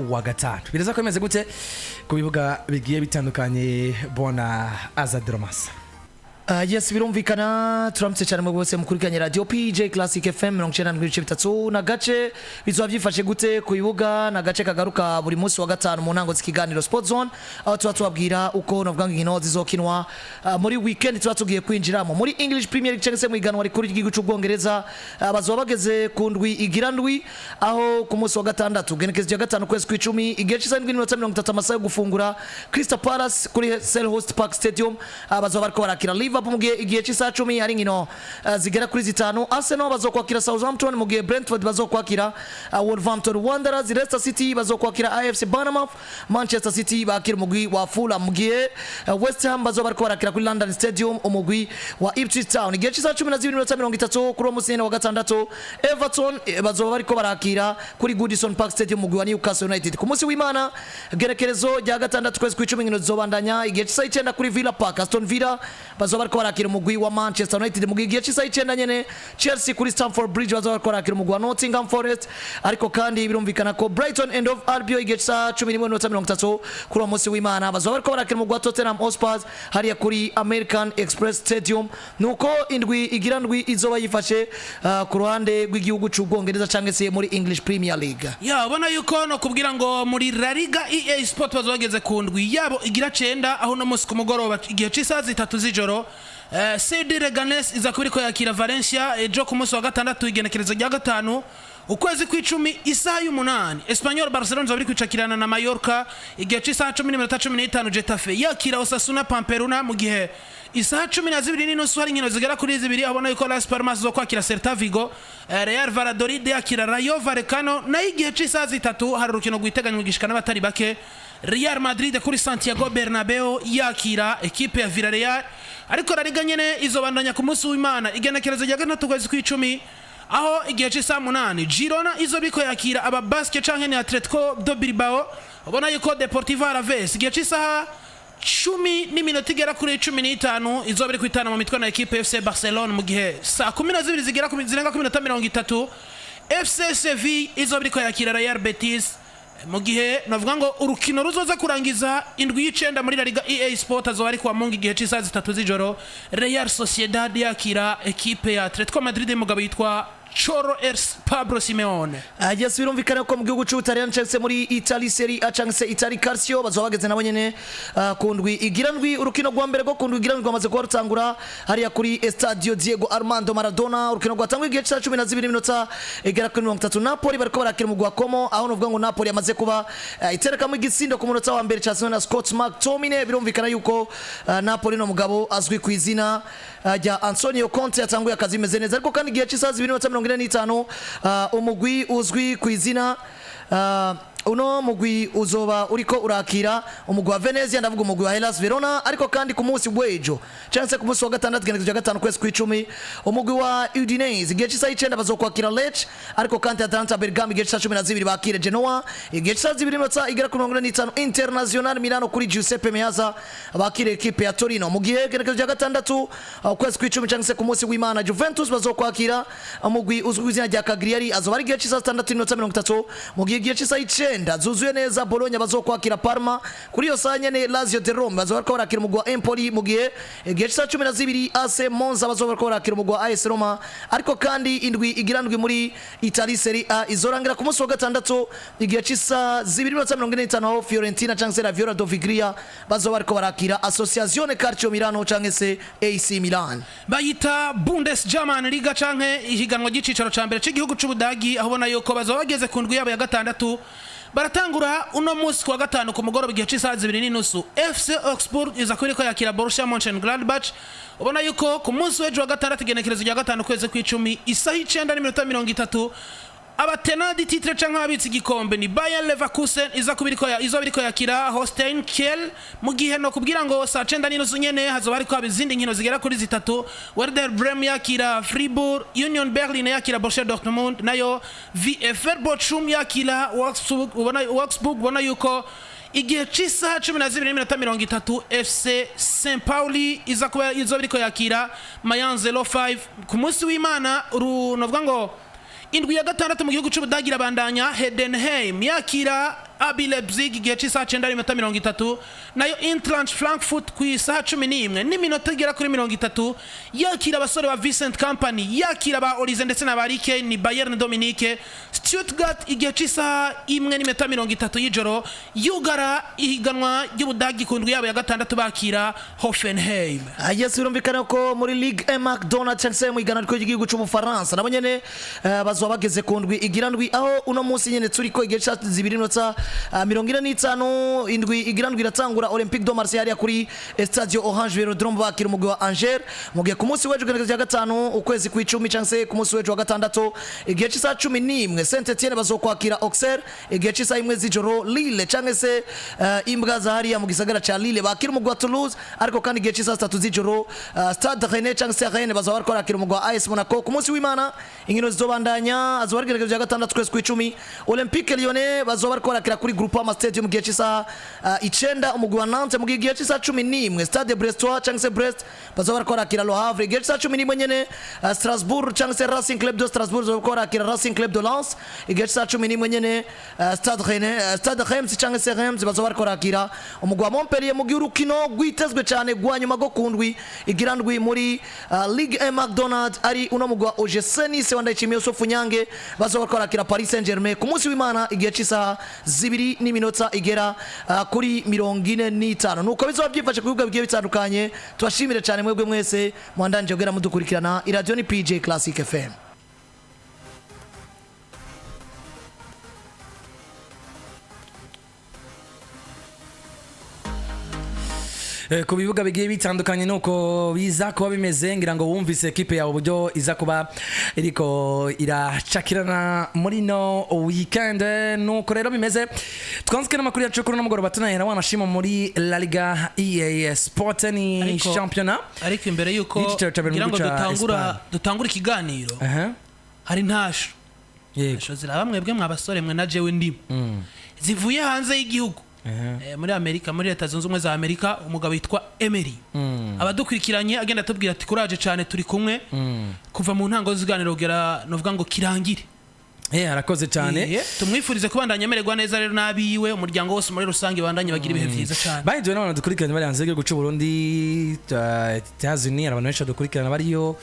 wa gatatu. Biraza ko bimeze gute ku bibuga bigiye bitandukanye bona Azadromas. Yes, birumvikana turamutse cyane mu bose mukurikanye radio PJ Classic FM 93 na gace bizoba byifashe gute ku bibuga na gace kagaruka buri munsi wa gatanu mu ntango z'ikiganiro Sport Zone aho tubabwira uko navuga ngo inkino zizokinwa muri weekend tugiye kwinjiramo muri English Premier League cyangwa se mu iganwa rikuru ry'igihugu cy'Ubwongereza bazoba bageze ku ndwi igira ndwi aho ku munsi wa gatandatu genekezo ya gatanu kwezi kw'icumi igihe cy'isandwi n'iminota 30 amasaha yo gufungura Crystal Palace kuri Selhurst Park Stadium bazoba bariko barakira Liverpool mugihe igihe cy'isa 10 hari ngino zigera kuri zitanu. Arsenal bazokwakira Southampton mugihe Brentford bazokwakira Wolverhampton Wanderers, Leicester City bazokwakira AFC Bournemouth, Manchester City bakira umugwi wa Fulham mugihe West Ham bazoba bariko barakira kuri London Stadium umugwi wa Ipswich Town. Igihe cy'isa 12:30 kuri umusene wa gatandatu Everton bazoba bariko barakira kuri Goodison Park Stadium umugwi wa Newcastle United. Ku munsi w'Imana gerekerezo rya gatandatu kwezi kw'icumi ngino zobandanya igihe cy'isa 9 kuri Villa Park Aston Villa bazoba bariko barakira umugwi wa Manchester United mugihe igihe cy'isa 9 nyene Chelsea kuri Stamford Bridge bazoba bariko barakira umugwi wa Nottingham Forest. Ariko kandi birumvikana ko Brighton and of Albion igihe cy'isa 11:30 kuri umunsi w'Imana bazoba bariko barakira umugwi wa Tottenham Hotspur hariya kuri American Express Stadium. Nuko indwi igira ndwi izoba yifashe ku ruhande rw'igihugu cy'Ubwongereza cyangwa se muri English Premier League. Ya ubona yuko no kubwira ngo muri La Liga EA Sport bazogeze ku ndwi yabo igira 9 aho no munsi ku mugoroba igihe cy'isa 3 z'ijoro CD Leganes iza kubiriko yakira Valencia ejo ku munsi wa gatandatu igenekerezo rya gatanu ukwezi kw'icumi isaha y'umunani. Espanyol Barcelona zabiri kwicakirana na Mallorca igihe cy'isa 10:15 Getafe yakira Osasuna Pamplona mu gihe isaha 12:30 hari nkino zigera kuri zibiri abona yuko Las Palmas zo kwakira Celta Vigo, Real Valladolid yakira Rayo Vallecano na igihe cy'isa 3 hari urukino rwiteganywa gishikana batari bake Real Madrid kuri Santiago Bernabeu yakira equipe ya Villarreal. Ariko La Liga nyene izobandanya ku munsi w'Imana igenekerezo rya gatatu kwezi kw'icumi aho igihe cy'isa 8 Girona izobiko yakira aba Basque canke ni Atletico do Bilbao. Ubona yuko Deportivo Alaves igihe cy'isa 10 n'iminota igera kuri 15 izobiri kwitana mu mitwe na equipe FC Barcelona mu gihe saa 12 zigera ku minota 30 FC Sevilla izobiri ko yakira Real Betis mu gihe navuga ngo urukino ruzoza kurangiza indwi y'icenda muri La Liga EA Sport azoba ari kwa Mungu igihe cy'isa 3 z'ijoro Real Sociedad yakira equipe ya Atletico Madrid mugabo yitwa Choro Pablo Simeone. Yes, birumvikana ko mu gihugu cy'Ubutaliyani cyangwa se muri Italy Serie A cyangwa se Italy Calcio bazoba bageze nabo nyene ku ndwi igira ndwi. Urukino rwa mbere rwo ku ndwi igira ndwi rwamaze kuba rutangura hariya kuri Estadio Diego Armando Maradona. Urukino rwatangwa igihe cy'isa 12 minota igera kuri 30 Napoli bariko barakira umugwi wa Como aho novuga ngo Napoli yamaze kuba iterekamo igisindo ku munota wa mbere cyaswe na Scott McTominay. Birumvikana yuko Napoli no mugabo azwi ku izina rya Antonio Conte yatanguye akazi meze neza. Ariko kandi igihe cy'isa 2:45 umugwi uzwi ku izina uno mugwi uzoba uriko urakira umugwi wa Venezia ndavuga umugwi wa Hellas Verona. Ariko kandi ku munsi w'ejo chance ku munsi wa gatandatu genekerezo ya gatanu kwezi kw'icumi umugwi wa Udinese igihe cy'isa 9 bazokwakira Lecce. Ariko kandi Atalanta Bergamo igihe cy'isa 12 bakire Genoa igihe cy'isa 2 igera kuri 45 Internazionale Milano kuri Giuseppe Meazza bakire equipe ya Torino. Mu gihe genekerezo ya gatandatu kwezi kw'icumi chance ku munsi w'Imana Juventus bazokwakira umugwi uzwi izina rya Cagliari azoba ari igihe cy'isa 6:30 mu gihe igihe cy'isa 9 zuzuye neza Bologna bazokwakira Parma kuri yo saa nyene Lazio de Rome bazobariko barakira umugwi wa Empoli mu gihe igihe cy'isa 12 AC Monza bazobariko barakira umugwi wa AS Roma. Ariko kandi indwi igira ndwi muri Italy Serie A izorangira ku munsi wa gatandatu igihe cy'isa 2:45 aho Fiorentina cyangwa la Viola Doviglia bazobariko barakira Associazione Calcio Milano cyangwa se AC Milan. Bayita Bundesgerman Liga canke ihiganwa ry'icicaro ca mbere cy'igihugu c'Ubudagi aho bona yuko bazoba bageze ku ndwi yabo ya gatandatu. Baratangura uno munsi kwa gatanu ku mugoroba igihe cy'isa 2:30 FC Augsburg iza kubiriko yakira Borussia Mönchengladbach. Ubona yuko ku munsi w'ejo wa gatandatu igenekerezo rya gatanu kwezi kw'icumi isaha 9:30 abatenadi titre canke abitsi igikombe ni Bayer Leverkusen iza biriko yakira Holstein Kiel. Mu gihe no kubwira ngo saa 9:30 nyene hazoba hariko abizindi nkino zigera kuri 3 Werder Bremen yakira Fribourg, Union Berlin yakira Borussia Dortmund nayo VfL Bochum yakira Wolfsburg. Ubona yuko igihe cy'isa 12:30 FC St Pauli iza biriko yakira Mayence 05 ku munsi w'Imana. Novuga ngo indwi ya gatandatu mu gihugu cy'Ubudagi irabandanya Heidenheim yakira RB Leipzig igihe cy'isaha 9:30 nayo Eintracht Frankfurt ku isaha 11 n'iminota igera kuri 30 yakira abasore ba Vincent Company yakira ba Olize ndetse na Barike ni Bayern Dominique. Stuttgart igihe cy'isaha 1:30 y'ijoro yugara ihiganwa ry'Ubudagi ku ndwi yabo ya gatandatu bakira Hoffenheim. Yes, birumvikana ko muri Ligue 1 McDonald's Chelsea mu igana ry'igihugu cy'Ubufaransa nabo nyene bazoba bageze ku ndwi igira ndwi aho uno munsi nyene turi ko igihe cyatsi 2:45 indwi igira ndwi iratangura Olympique de Marseille ya kuri Stadio Orange Velodrome bakira umugwi wa Angers mu gihe ku munsi w'ejo ya gatanu ukwezi kw'icumi cyangwa ku munsi w'ejo wa gatandatu igihe cy'isaha 11 Saint-Etienne bazokwakira Auxerre igihe cy'isaha 1 z'ijoro Lille cyangwa se imbwa za hariya mu gisagara ca Lille bakira umugwi wa Toulouse ariko kandi igihe cy'isaha 3 z'ijoro Stade Rennais cyangwa se Rennes bazoba bariko barakira umugwi wa AS Monaco ku munsi w'Imana inkino zizobandanya azobargerekeje ya gatandatu kwezi kw'icumi Olympique Lyonnais bazoba bariko barakira kuri Groupama Stadium igihe cy'isaha 9 umugwi wa Nantes mu gihe cy'isaha 11 Stade Brestois cyangwa se Brest bazoba bariko barakira Le Havre igihe cy'isaha 11 nyene Strasbourg cyangwa se Racing Club de Strasbourg bazoba bariko barakira Racing Club de Lens igihe cy'isaha 11 nyene Stade Reims cyangwa se Reims bazoba bariko barakira umugwi wa Montpellier mu gihe urukino rwitezwe cyane gwanyuma go kundwi igira ndwi muri Ligue 1 McDonald's ari uno mugwi wa OGC Nice wandayishimiye Yusufu Nyange bazoba bariko barakira Paris Saint-Germain ku munsi w'Imana igihe cy'isaha 2:00 igera kuri 45 nuko bizoba byifashe ku bibuga bigiye bitandukanye. Tubashimire cyane mwebwe mwese mwandanje ogera mudukurikirana iradio ni PJ Classic FM. Ku bibuga bigiye bitandukanye nuko biza kuba bimeze ngira ngo wumvise equipe yawe uburyo iza kuba iriko iracakirana muri no weekend nuko rero bimeze twanzike n'amakuru yacu kuri n'umugoroba tunahera wanashima muri La Liga EA Sport ni championnat ariko imbere yuko ngira ngo dutangura ikiganiro hari ntasho yego zira bamwebwe mwabasore mwe na jewe ndimo zivuye hanze y'igihugu muri Amerika muri Leta Zunze Ubumwe za Amerika umugabo witwa Emery abadukurikiranye agenda tubwira ati kuraje cyane turi kumwe kuva mu ntango z'iganiro gera novuga ngo kirangire arakoze cyane tumwifurize kubandanya amererwa neza rero nabiwe umuryango wose muri rusange bandanye bagira ibihe byiza cyane bahiwe n'abantu dukurikiranye bari hanze y'igihugu cy'u Burundi États-Unis abantu benshi dukurikirana bariyo